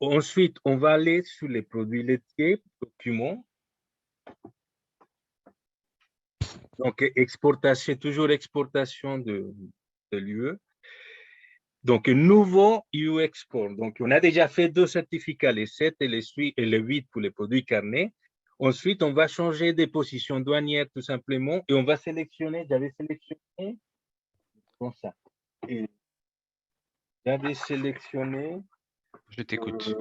Ensuite, on va aller sur les produits laitiers, documents. Donc, exportation, toujours exportation de l'UE. Donc, nouveau EU Export. Donc, on a déjà fait 2 certificats, les 7 et les 8 pour les produits carnés. Ensuite, on va changer des positions douanières tout simplement et on va sélectionner, j'avais sélectionné, comme ça. Et j'avais sélectionné Je t'écoute.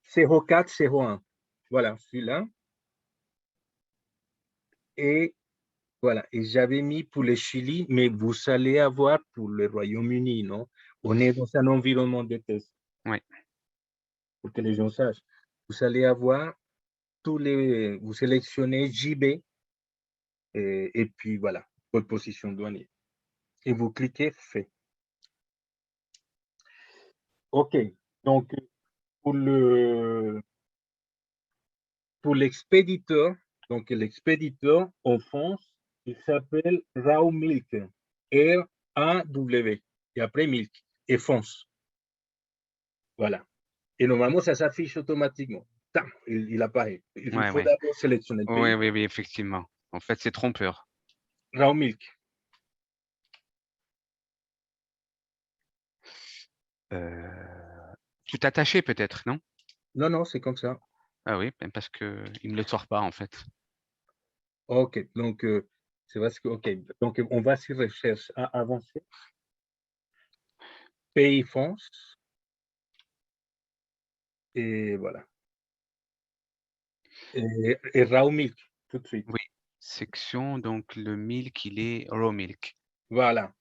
04, 01. Voilà, celui-là. Et voilà, et j'avais mis pour le Chili, mais vous allez avoir pour le Royaume-Uni, non? On est dans un environnement de test. Oui. Pour que les gens sachent. Vous allez avoir vous sélectionnez JB et puis voilà, votre position douanière. Et vous cliquez fait. OK. Donc, pour l'expéditeur, donc l'expéditeur en France, il s'appelle Raw Milk. R-A-W. Et après Milk. Et France. Voilà. Et normalement, ça s'affiche automatiquement. Il apparaît. Il faut d'abord sélectionner le pays. Oui, effectivement. En fait, c'est trompeur. Raw Milk. Tout attaché peut-être, non? Non, non, c'est comme ça. Ah oui, parce qu'il ne me le sort pas en fait. OK. Donc, c'est parce que, OK. Donc, on va sur recherche avancée. Pays France. Et voilà. Et Raw Milk, tout de suite. Oui. Section, donc le milk, il est raw milk. Voilà.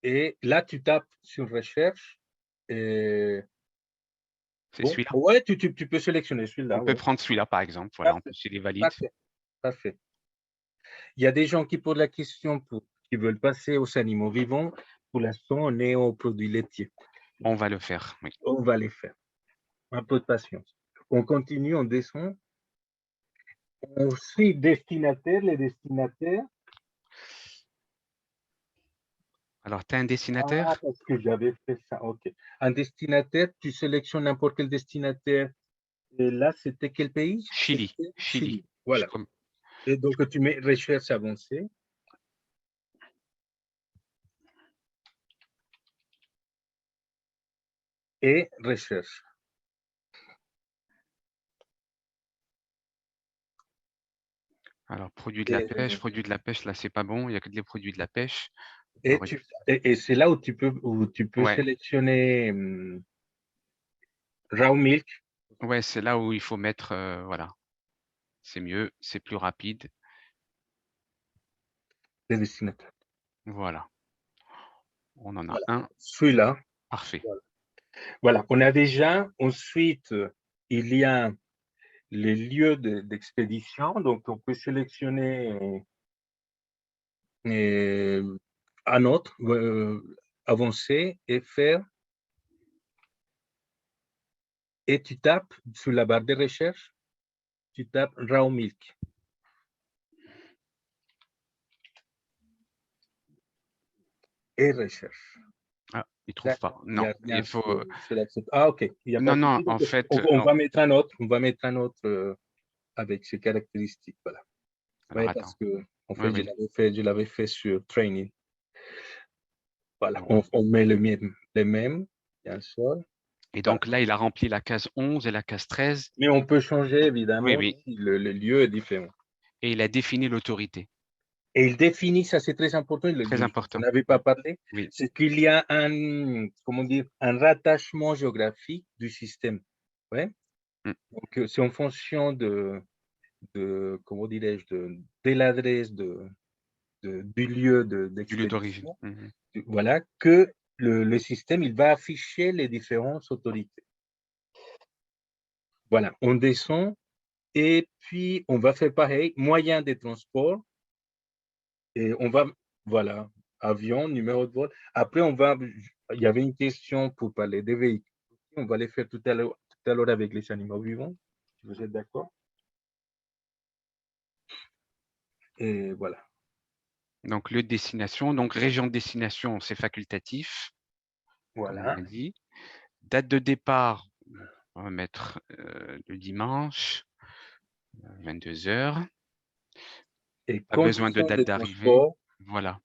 Et là, tu tapes sur recherche. Et C'est bon, celui-là. ouais, tu peux sélectionner celui-là. On peut Ouais. prendre celui-là par exemple. Voilà, en Parfait, plus il est valide. parfait, parfait. Il y a des gens qui posent la question qui veulent passer aux animaux vivants. Pour l'instant, on est aux produits laitiers. On va le faire, oui. On va les faire. Un peu de patience. On continue, on descend. On suit destinataire, les destinataires. Alors, tu as un Ah, destinataire? parce que j'avais fait ça. OK. Un destinataire, tu sélectionnes n'importe quel destinataire. Et là, c'était quel pays? Chili. Chili. Voilà. Et donc, tu mets recherche avancée. Et recherche. Alors, produits de la pêche, là, c'est pas bon. Il n'y a que des produits de la pêche. Et c'est là où tu peux Ouais, sélectionner raw milk. ouais, c'est là où il faut mettre, voilà. C'est mieux, c'est plus rapide. Les destinataires. Voilà. On en a Voilà. un. Celui-là. Parfait. Voilà. On a déjà, ensuite, il y a les lieux d'expédition. Donc, on peut sélectionner un autre, avancer et faire. Et tu tapes sur la barre de recherche, tu tapes raw milk. Et recherche. Ah, il trouve pas. D'accord. Il n'y Non, a rien il faut. sur l'acceptation. Ah, OK. Il n'y a pas Non, de non, souci. en Donc, fait, on va mettre un autre. On va mettre un autre avec ces caractéristiques. Voilà. alors Ouais, parce attends. que, en Oui, fait, oui. je l'avais fait sur training. Voilà. Bon. On met les mêmes, bien sûr. Et Voilà. donc là, il a rempli la case 11 et la case 13. Mais on peut changer, Oui, évidemment, oui. si le lieu est différent. Et il a défini l'autorité. Et il définit, ça c'est très important, Très on important. n'avait pas parlé, Oui. c'est qu'il y a comment dire, un rattachement géographique du système. Ouais. Mm. Donc, c'est en fonction comment dirais-je, de l'adresse du lieu Du lieu d'origine. d'expédition, Mhm. voilà, que le système, il va afficher les différentes autorités. Voilà, on descend et puis on va faire pareil, moyen de transport, et on va, voilà, avion, numéro de vol. Après, il y avait une question pour parler des véhicules. On va les faire tout à l'heure avec les animaux vivants, si vous êtes d'accord. Et voilà. Donc, lieu de destination. Donc, région de destination, c'est facultatif, comme on Voilà. a dit. Date de départ, on va mettre le dimanche, 22 heures. Et Pas besoin de conditions date de d'arrivée. transport, Voilà.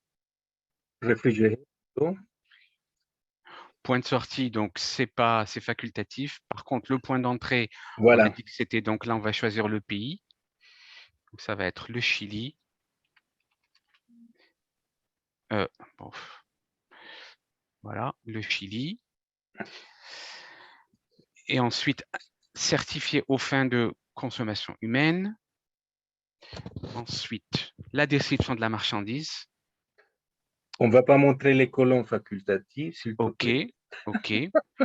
réfrigéré. Point de sortie, donc c'est facultatif. Par contre, le point d'entrée, on a Voilà. dit que c'était, donc là, on va choisir le pays. Donc, ça va être le Chili. Bon, voilà, le Chili. Et ensuite, certifié aux fins de consommation humaine. Ensuite, la description de la marchandise. On ne va pas montrer les colonnes facultatives, s'il te OK, plaît. OK,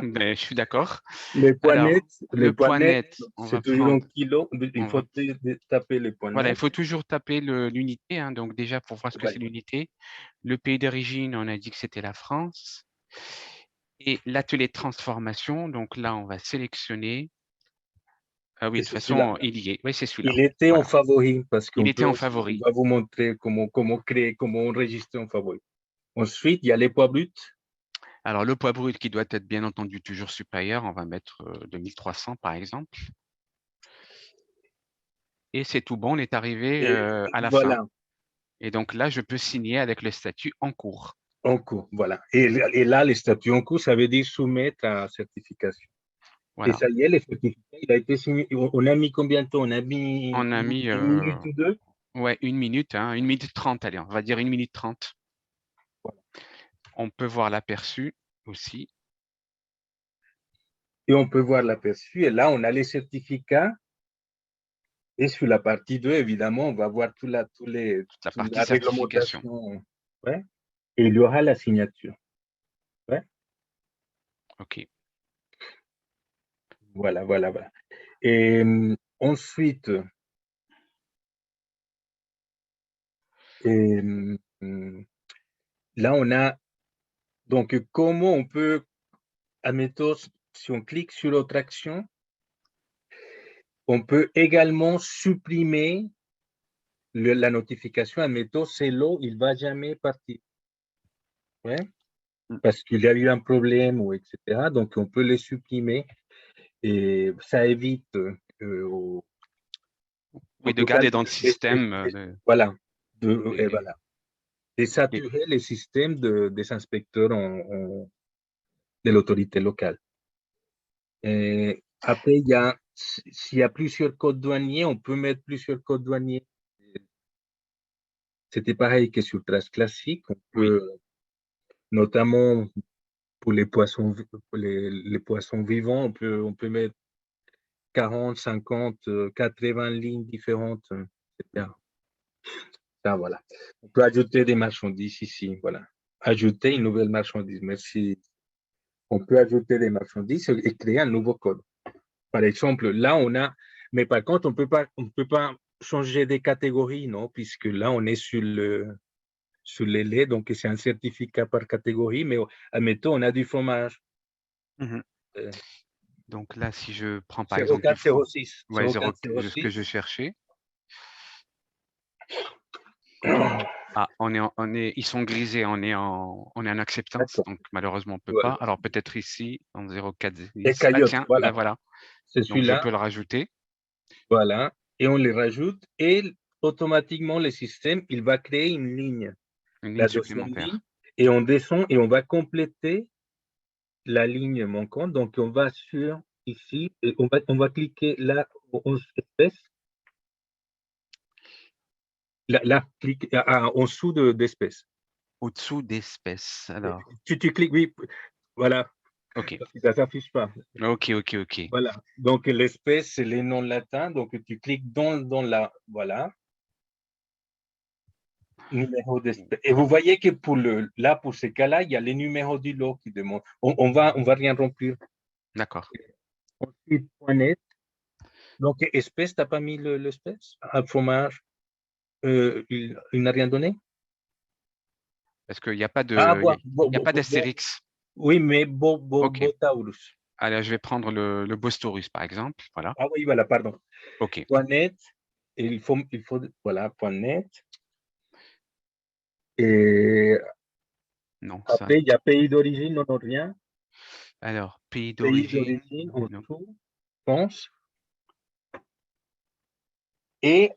ben, je suis d'accord. Les points Alors, nets, le point net, on c'est va toujours en prendre, kilos. Il on faut va, taper les points voilà, il nets. faut toujours taper l'unité, hein, donc déjà pour voir ce que Voilà. c'est l'unité. Le pays d'origine, on a dit que c'était la France. Et l'atelier de transformation, donc là, on va sélectionner. Ah oui, Et de toute c'est celui-là. façon, il y est. Oui, c'est celui-là. Il était en Voilà. favori parce Il qu'on était peut en aussi, on favori. va vous montrer comment créer, comment enregistrer en favori. Ensuite, il y a les poids bruts. Alors, le poids brut qui doit être bien entendu toujours supérieur, on va mettre 2300 par exemple. Et c'est tout bon, on est arrivé Et à la fin. voilà, Et donc là, je peux signer avec le statut en cours. en cours. Voilà. Et là, les statuts en cours, ça veut dire soumettre à certification. Et Voilà. ça y est, les certificats, il a été signé. On a mis combien de temps? On a mis On a mis une minute ou deux. ouais, 1 minute, hein, 1 minute 30, allez, on va dire 1 minute 30. Voilà. On peut voir l'aperçu aussi. Et on peut voir l'aperçu. Et là, on a les certificats. Et sur la partie 2, évidemment, on va voir toute Toute la partie la certification. réglementation. Ouais. Et il y aura la signature. Ouais. OK. Voilà, voilà, voilà. Et ensuite, et, là, on a donc comment on peut, admettons, si on clique sur l'autre action, on peut également supprimer la notification. Admettons, c'est l'eau, il ne va jamais partir. Ouais. Parce qu'il y a eu un problème ou etc. Donc, on peut les supprimer et ça évite en Oui, de tout cas, garder dans le système voilà, et les, voilà, et les- saturer les systèmes des inspecteurs de l'autorité locale. Et après, s'il y a plusieurs codes douaniers, on peut mettre plusieurs codes douaniers. C'était pareil que sur Trace Classique. On oui, peut, notamment pour les poissons, les poissons vivants, on peut mettre 40, 50, 80 lignes différentes, etc. Ça, voilà. On peut ajouter des marchandises ici. Voilà. Ajouter une nouvelle marchandise. Merci. On peut ajouter des marchandises et créer un nouveau code. Par exemple, là, on a, mais par contre, on peut pas changer des catégories, non, puisque là, on est sur les laits, donc c'est un certificat par catégorie, mais admettons, on a du fromage. mhm. Euh, Donc là, si je prends par exemple du 0406. ouais, ce que 0406. je cherchais. Ah, ils sont grisés, on est en acceptance, D'accord. donc malheureusement, on ne peut pas. Voilà. Alors peut-être ici, en 040. Et Ah Cayotte, tiens, ben voilà. voilà, C'est donc je celui-là. peux le rajouter. Voilà. Et on les rajoute et automatiquement, le système, il va créer une ligne, Une ligne la deuxième ligne, supplémentaire. et on descend et on va compléter la ligne manquante. Donc, on va sur ici, et on va cliquer là, 11 espèces. Là, clique en dessous d'espèces. Au-dessous d'espèces. Alors, Tu cliques, oui, voilà, OK. parce que ça ne s'affiche pas. OK, OK, OK. Voilà. Donc, l'espèce, c'est les noms latins. Donc, tu cliques dans la, voilà, numéro d'espèce. Et vous voyez que là, pour ces cas-là, il y a les numéros du lot qui demandent. On va rien remplir. D'accord. Ensuite, point net. Donc, espèce, tu n'as pas mis l'espèce? Un fromage, il n'a rien donné? Parce qu'il n'y a pas Ah, de, il y a pas d'astérix. oui, mais OK. Botaurus. Allez, je vais prendre le Bostorus, par exemple. Voilà. Ah oui, voilà, pardon. OK. Point net, et il faut, voilà, point net. Et Non, ça, après, il y a pays d'origine, non, non, rien. Alors, pays Pays d'origine. d'origine en Non. tout, France. Et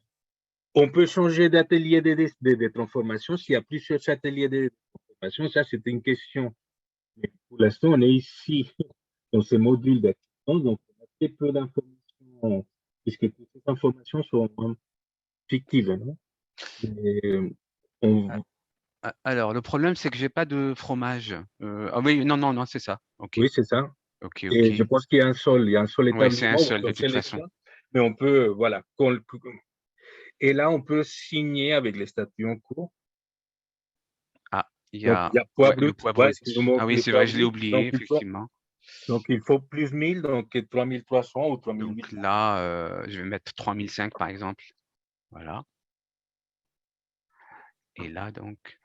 on peut changer d'atelier de transformation s'il y a plusieurs ateliers de transformation. Ça, c'est une question. Mais pour l'instant, on est ici dans ce module d'assistance, donc on a très peu d'informations, puisque toutes ces informations sont fictives. Non. On, Alors, le problème, c'est que j'ai pas de fromage. Ah oui, non, non, non, c'est ça. OK. oui, c'est ça. OK, Et OK. je pense qu'il y a un seul Ouais, c'est un établissement où seul de on toute façon. sélectionne, mais on peut, voilà. Et là, on peut signer avec les statuts en cours. Ah, il y Donc, a il y a poids ouais, le brut. poids Voilà, brut. excusez-moi, Ah oui, le c'est poids vrai, je l'ai brut. oublié, effectivement. Donc, il faut plus 1000, donc 3300 ou Donc 3800. là, je vais mettre 3005 par exemple. Voilà. Et là, donc,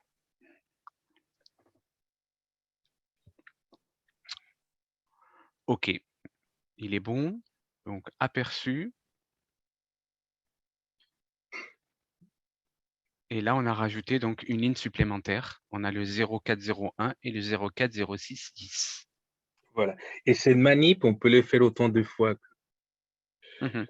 OK, il est bon. Donc, aperçu. Et là, on a rajouté donc une ligne supplémentaire. On a le 0401 et le 040610. Voilà. Et ces manip, on peut les faire autant de fois. Mmh.